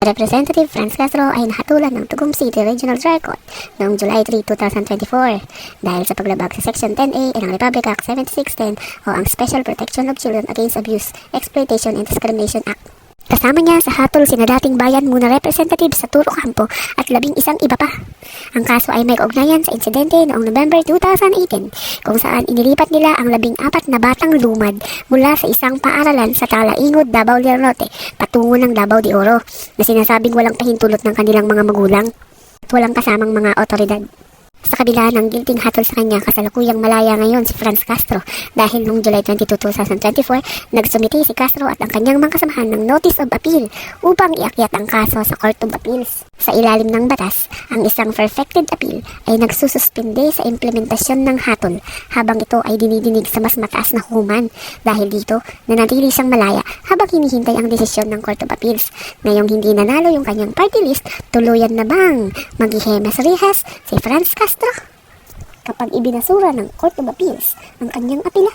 Representative Franz Castro ay nahatulan ng Tugum City Regional Trial Court noong July 3, 2024 dahil sa paglabag sa Section 10A ng Republic Act 7610 o ang Special Protection of Children Against Abuse, Exploitation and Discrimination Act. Kasama niya sa hatol sina dating bayan muna representative sa Turo Campo at 11 iba pa. Ang kaso ay may kaugnayan sa insidente noong November 2018 kung saan inilipat nila ang 14 na batang lumad mula sa isang paaralan sa Talaingod, Davao del Norte patungo ng Davao de Oro na sinasabing walang pahintulot ng kanilang mga magulang at walang kasamang mga otoridad. Sa kabila ng gilting hatol sa kanya, kasalukuyang malaya ngayon si Franz Castro dahil noong July 22, 2024, nagsumiti si Castro at ang kanyang mga kasamahan ng Notice of Appeal upang iakyat ang kaso sa Court of Appeals. Sa ilalim ng batas, ang isang perfected appeal ay nagsususpinde sa implementasyon ng hatol habang ito ay dinidinig sa mas mataas na hukuman. Dahil dito, nanatili siyang malaya habang hinihintay ang desisyon ng Court of Appeals. Ngayong hindi nanalo yung kanyang party list, tuluyan na bang maghihemas rehas si Franz Castro kapag ibinasura ng Court of Appeals ang kanyang apila?